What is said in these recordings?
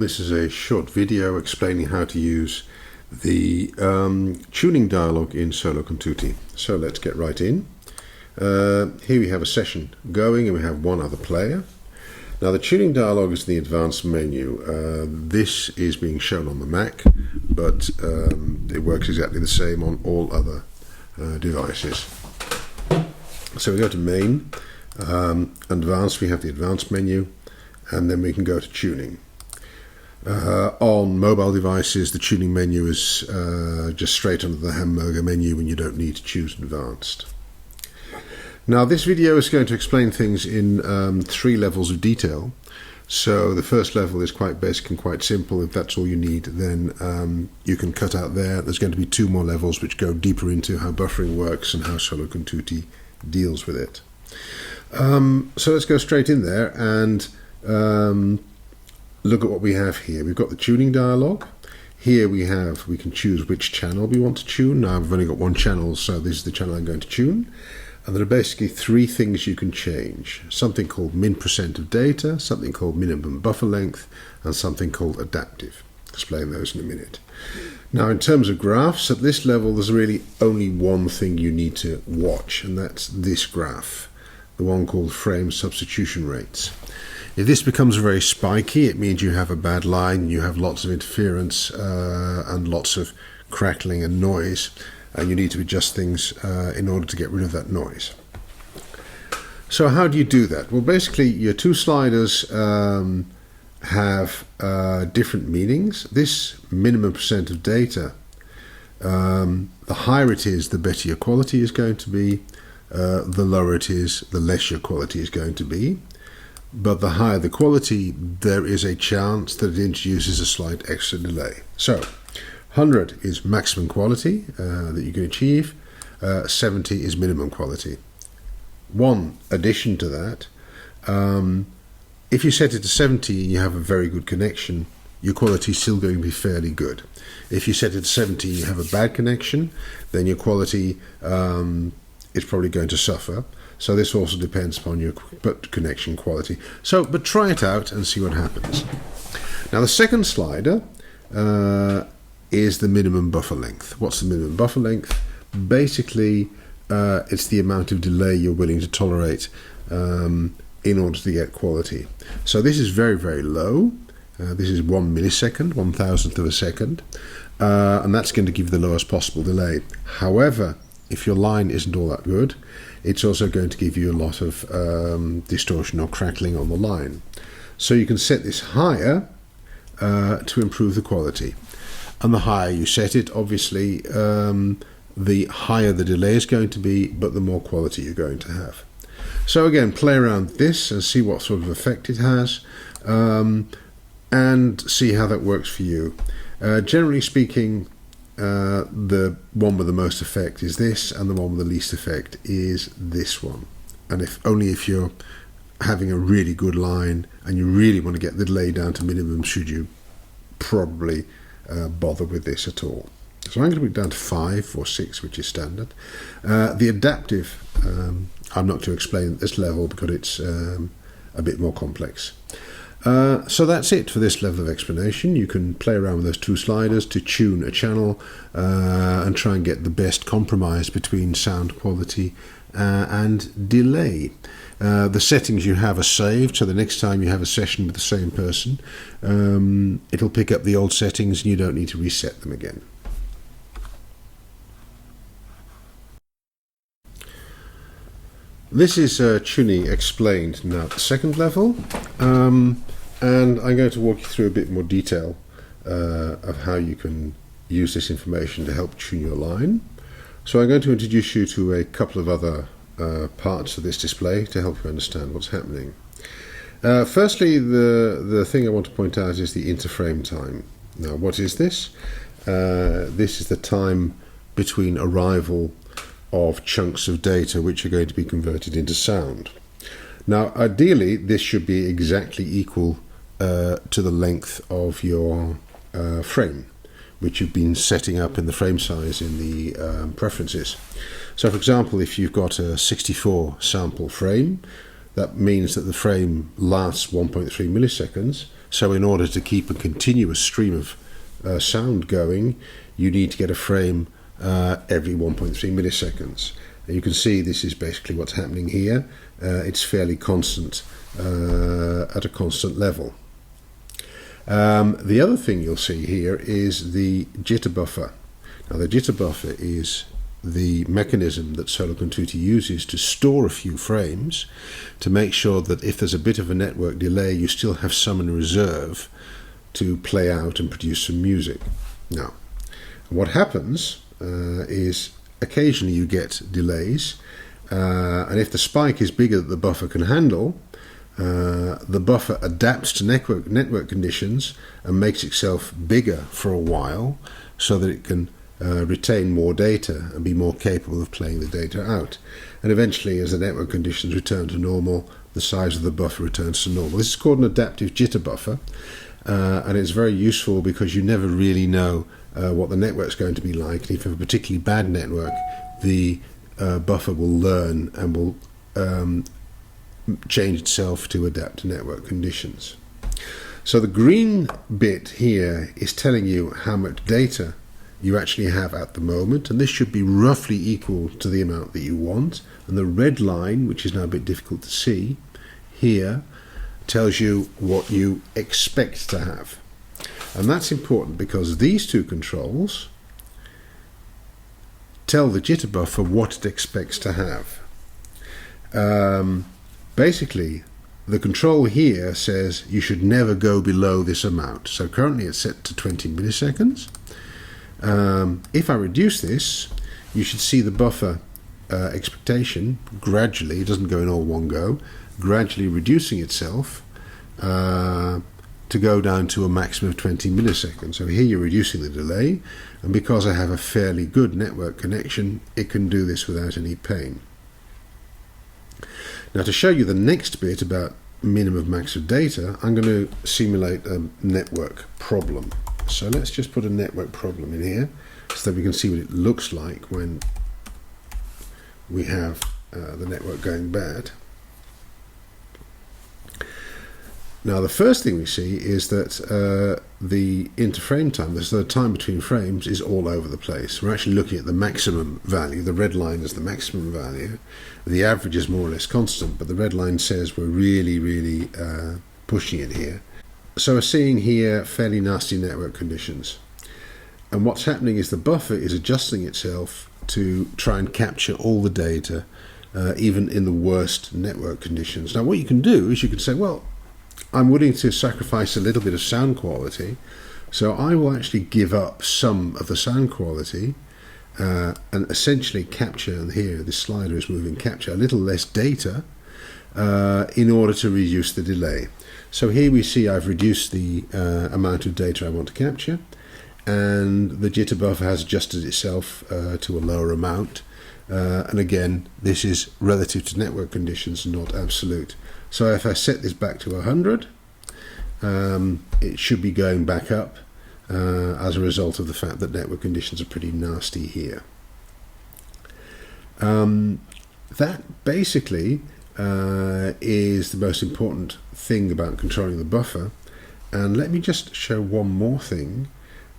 This is a short video explaining how to use the tuning dialog in Solocontutti. So let's get right in. Here we have a session going and we have one other player. Now the tuning dialog is in the advanced menu. This is being shown on the Mac, but it works exactly the same on all other devices. So we go to main, advanced, we have the advanced menu, and then we can go to tuning. On mobile devices, the tuning menu is just straight under the hamburger menu and you don't need to choose advanced. Now this video is going to explain things in 3 levels of detail. So the first level is quite basic and quite simple. If that's all you need, then you can cut out there. There's going to be 2 more levels which go deeper into how buffering works and how Solocontutti deals with it. So let's go straight in there and look at what we have here. We've got the tuning dialog. Here we can choose which channel we want to tune. Now I've only got one channel, so this is the channel I'm going to tune. And there are basically 3 things you can change. Something called min% of data, something called minimum buffer length, and something called adaptive. I'll explain those in a minute. Now in terms of graphs, at this level there's really only one thing you need to watch, and that's this graph, the one called frame substitution rates. If this becomes very spiky, it means you have a bad line, you have lots of interference and lots of crackling and noise, and you need to adjust things in order to get rid of that noise. So how do you do that? Well, basically your 2 sliders have different meanings. This minimum % of data, the higher it is, the better your quality is going to be. The lower it is, the less your quality is going to be. But the higher the quality, there is a chance that it introduces a slight extra delay. So 100 is maximum quality that you can achieve, 70 is minimum quality. One addition to that, if you set it to 70 and you have a very good connection, your quality is still going to be fairly good. If you set it to 70 and you have a bad connection, then your quality is probably going to suffer. So this also depends upon your connection quality. But try it out and see what happens. Now the second slider is the minimum buffer length. What's the minimum buffer length? Basically, it's the amount of delay you're willing to tolerate in order to get quality. So this is very, very low. This is 1 millisecond, 1,000th of a second, and that's going to give the lowest possible delay. However, if your line isn't all that good, it's also going to give you a lot of distortion or crackling on the line. So you can set this higher to improve the quality. And the higher you set it, obviously, the higher the delay is going to be, but the more quality you're going to have. So again, play around with this and see what sort of effect it has, and see how that works for you. Generally speaking, the one with the most effect is this, and the one with the least effect is this one. And if you're having a really good line and you really want to get the delay down to minimum, should you probably bother with this at all. So I'm going to put it down to 5 or 6, which is standard. The adaptive, I'm not to explain at this level because it's a bit more complex. So that's it for this level of explanation. You can play around with those 2 sliders to tune a channel and try and get the best compromise between sound quality and delay. The settings you have are saved, so the next time you have a session with the same person, it'll pick up the old settings and you don't need to reset them again. This is tuning explained now at the second level, and I'm going to walk you through a bit more detail of how you can use this information to help tune your line. So I'm going to introduce you to a couple of other parts of this display to help you understand what's happening. Firstly, the thing I want to point out is the interframe time. Now, what is this? This is the time between arrival of chunks of data which are going to be converted into sound. Now ideally this should be exactly equal to the length of your frame, which you've been setting up in the frame size in the preferences. So for example, if you've got a 64 sample frame, that means that the frame lasts 1.3 milliseconds, So in order to keep a continuous stream of sound going, you need to get a frame every 1.3 milliseconds. And you can see this is basically what's happening here. It's fairly constant at a constant level. The other thing you'll see here is the jitter buffer. Now the jitter buffer is the mechanism that Solocontutti uses to store a few frames to make sure that if there's a bit of a network delay, you still have some in reserve to play out and produce some music. Now, what happens is occasionally you get delays, and if the spike is bigger than the buffer can handle, the buffer adapts to network conditions and makes itself bigger for a while so that it can retain more data and be more capable of playing the data out. And eventually, as the network conditions return to normal, the size of the buffer returns to normal. This is called an adaptive jitter buffer, and it's very useful because you never really know what the network's going to be like. And if you have a particularly bad network, the buffer will learn and will change itself to adapt to network conditions. So the green bit here is telling you how much data you actually have at the moment, and this should be roughly equal to the amount that you want. And the red line, which is now a bit difficult to see here, tells you what you expect to have. And that's important because these two controls tell the jitter buffer what it expects to have. Basically, the control here says you should never go below this amount. So currently it's set to 20 milliseconds. If I reduce this, you should see the buffer expectation gradually, it doesn't go in all one go, gradually reducing itself to go down to a maximum of 20 milliseconds. So here you're reducing the delay, and because I have a fairly good network connection, it can do this without any pain. Now, to show you the next bit about minimum max of data, I'm going to simulate a network problem. So let's just put a network problem in here so that we can see what it looks like when we have the network going bad. Now, the first thing we see is that the interframe time, so the time between frames, is all over the place. We're actually looking at the maximum value. The red line is the maximum value. The average is more or less constant, but the red line says we're really pushing it here. So we're seeing here fairly nasty network conditions. And what's happening is the buffer is adjusting itself to try and capture all the data, even in the worst network conditions. Now, what you can do is you can say, well, I'm willing to sacrifice a little bit of sound quality, so I will actually give up some of the sound quality and essentially capture, and here this slider is moving, capture a little less data in order to reduce the delay. So here we see I've reduced the amount of data I want to capture, and the jitter buffer has adjusted itself to a lower amount. And again, this is relative to network conditions, not absolute. So if I set this back to 100, it should be going back up as a result of the fact that network conditions are pretty nasty here. That basically is the most important thing about controlling the buffer. And let me just show one more thing.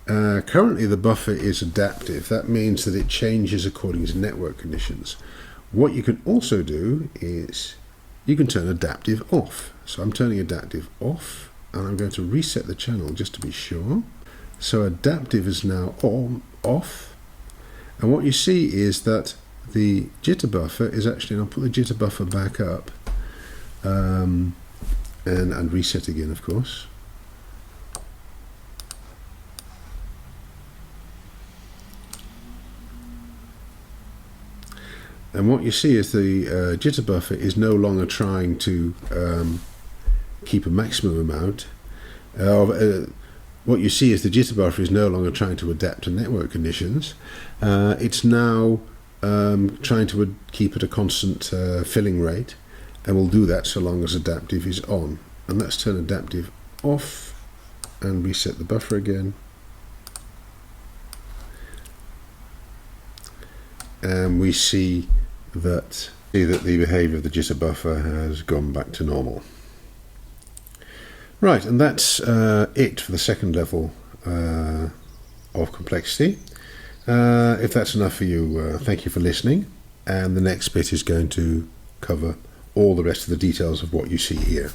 Currently the buffer is adaptive. That means that it changes according to network conditions. What you can also do is you can turn adaptive off. So I'm turning adaptive off, and I'm going to reset the channel just to be sure. So adaptive is now off, and what you see is that the jitter buffer is actually, and I'll put the jitter buffer back up and reset again, of course. And what you see is the jitter buffer is no longer trying to keep a maximum amount. What you see is the jitter buffer is no longer trying to adapt to network conditions. It's now trying to keep at a constant filling rate, and will do that so long as adaptive is on. And let's turn adaptive off and reset the buffer again. And we see that the behavior of the jitter buffer has gone back to normal. Right, and that's it for the second level of complexity. If that's enough for you, thank you for listening. And the next bit is going to cover all the rest of the details of what you see here.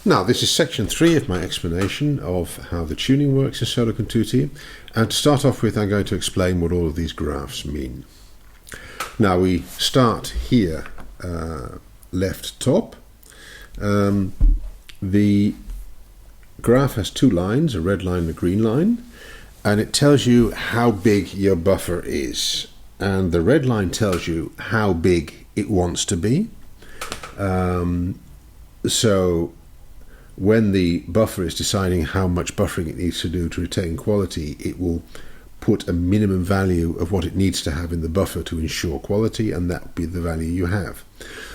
Now, this is section 3 of my explanation of how the tuning works in Solocontutti. And to start off with, I'm going to explain what all of these graphs mean. Now, we start here, left top. The graph has two lines, a red line and a green line, and it tells you how big your buffer is. And the red line tells you how big it wants to be. So when the buffer is deciding how much buffering it needs to do to retain quality, it will put a minimum value of what it needs to have in the buffer to ensure quality, and that will be the value you have.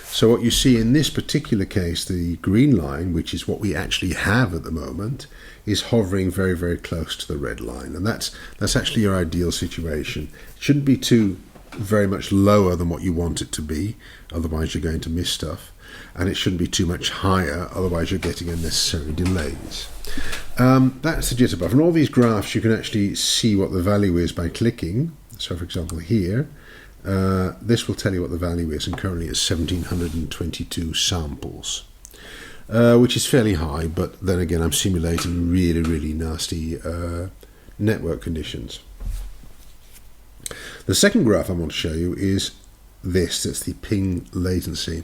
So what you see in this particular case, the green line, which is what we actually have at the moment, is hovering very, very close to the red line, and that's actually your ideal situation. It shouldn't be too very much lower than what you want it to be, otherwise you're going to miss stuff. And it shouldn't be too much higher, otherwise you're getting unnecessary delays. That's the jitter buffer. And all these graphs, you can actually see what the value is by clicking. So, for example, here, this will tell you what the value is, and currently it's 1722 samples, which is fairly high, but then again, I'm simulating really, really nasty network conditions. The second graph I want to show you is this. That's the ping latency.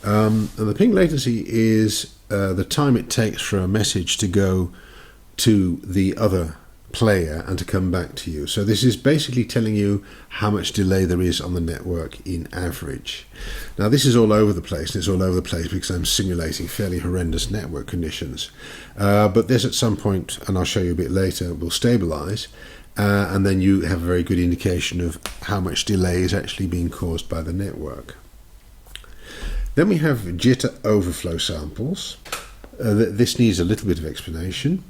And the ping latency is the time it takes for a message to go to the other player and to come back to you. So this is basically telling you how much delay there is on the network in average. Now this is all over the place, and it's all over the place because I'm simulating fairly horrendous network conditions. But this at some point, and I'll show you a bit later, will stabilize. And then you have a very good indication of how much delay is actually being caused by the network. Then we have jitter overflow samples. This needs a little bit of explanation.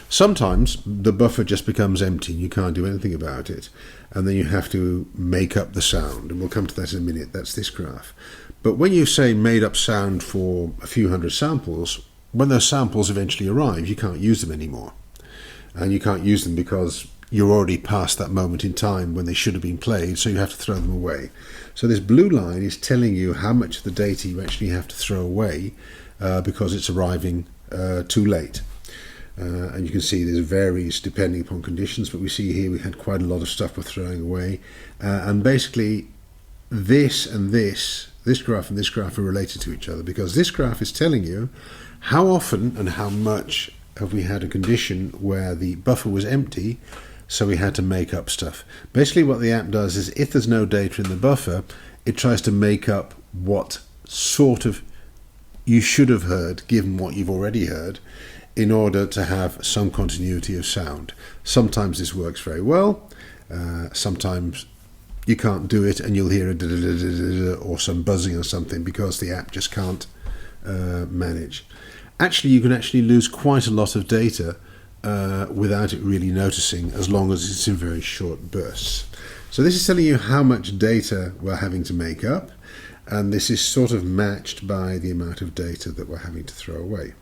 Sometimes the buffer just becomes empty and you can't do anything about it, and then you have to make up the sound, and we'll come to that in a minute. That's this graph. But when you say made up sound for a few hundred samples, when those samples eventually arrive, you can't use them anymore. And you can't use them because you're already past that moment in time when they should have been played, so you have to throw them away. So this blue line is telling you how much of the data you actually have to throw away because it's arriving too late. And you can see this varies depending upon conditions, but we see here we had quite a lot of stuff we're throwing away. And basically this and this graph and this graph are related to each other, because this graph is telling you how often and how much have we had a condition where the buffer was empty, so we had to make up stuff. Basically what the app does is, if there's no data in the buffer, it tries to make up what sort of you should have heard given what you've already heard, in order to have some continuity of sound. Sometimes this works very well, sometimes you can't do it and you'll hear a da-da-da-da-da or some buzzing or something because the app just can't manage. Actually, you can actually lose quite a lot of data without it really noticing, as long as it's in very short bursts. So this is telling you how much data we're having to make up, and this is sort of matched by the amount of data that we're having to throw away.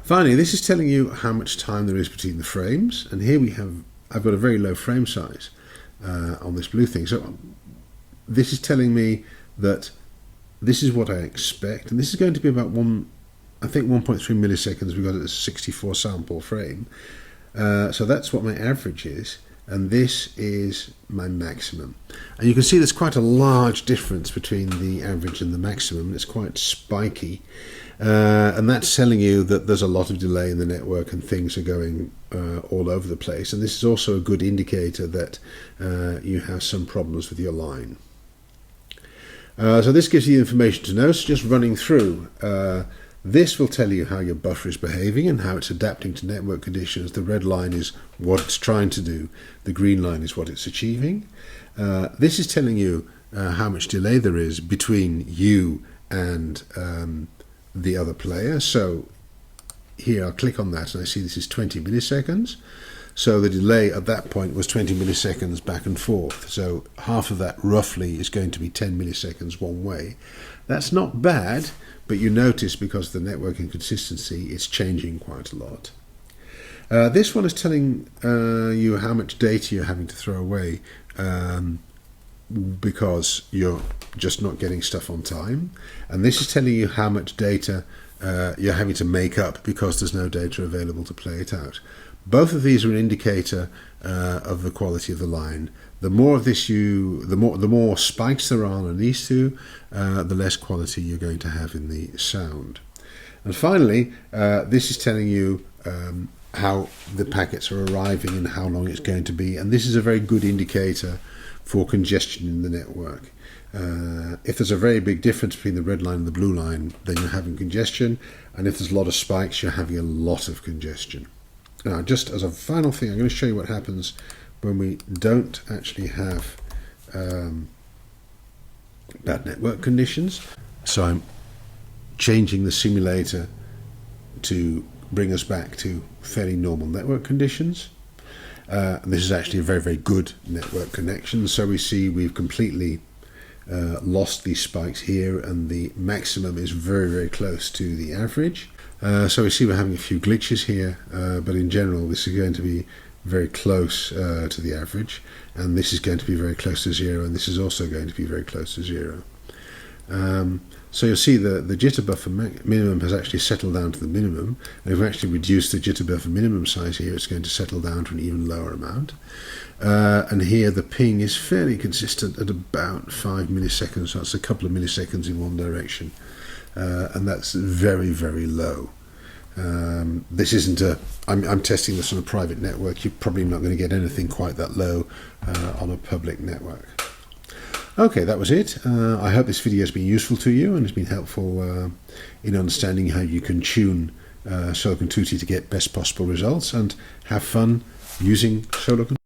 Finally, this is telling you how much time there is between the frames, and here I've got a very low frame size on this blue thing. So this is telling me that this is what I expect, and this is going to be about 1.3 milliseconds. We've got a 64 sample frame, so that's what my average is, and this is my maximum. And you can see there's quite a large difference between the average and the maximum, and it's quite spiky, and that's telling you that there's a lot of delay in the network and things are going all over the place. And this is also a good indicator that you have some problems with your line. So this gives you the information to know. So just running through, this will tell you how your buffer is behaving and how it's adapting to network conditions. The red line is what it's trying to do. The green line is what it's achieving. This is telling you how much delay there is between you and the other player. So here I'll click on that and I see this is 20 milliseconds. So the delay at that point was 20 milliseconds back and forth. So half of that roughly is going to be 10 milliseconds one way. That's not bad, but you notice because of the network inconsistency, it's changing quite a lot. This one is telling you how much data you're having to throw away because you're just not getting stuff on time. And this is telling you how much data you're having to make up because there's no data available to play it out. Both of these are an indicator of the quality of the line. The more of this the more spikes there are on these two, the less quality you're going to have in the sound. And finally, this is telling you how the packets are arriving and how long it's going to be. And this is a very good indicator for congestion in the network. If there's a very big difference between the red line and the blue line, then you're having congestion. And if there's a lot of spikes, you're having a lot of congestion. Now, just as a final thing, I'm going to show you what happens when we don't actually have bad network conditions. So I'm changing the simulator to bring us back to fairly normal network conditions. And this is actually a very, very good network connection. So we see we've completely lost these spikes here, and the maximum is very, very close to the average. So we see we're having a few glitches here, but in general this is going to be very close to the average, and this is going to be very close to zero, and this is also going to be very close to zero. So you'll see the jitter buffer minimum has actually settled down to the minimum, and if we actually reduce the jitter buffer minimum size here, it's going to settle down to an even lower amount. And here the ping is fairly consistent at about 5 milliseconds, so that's a couple of milliseconds in one direction, and that's very, very low. This isn't I'm testing this on a private network. You're probably not going to get anything quite that low on a public network. Okay, that was it. I hope this video has been useful to you and has been helpful in understanding how you can tune Solocontutti to get best possible results and have fun using Solocontutti.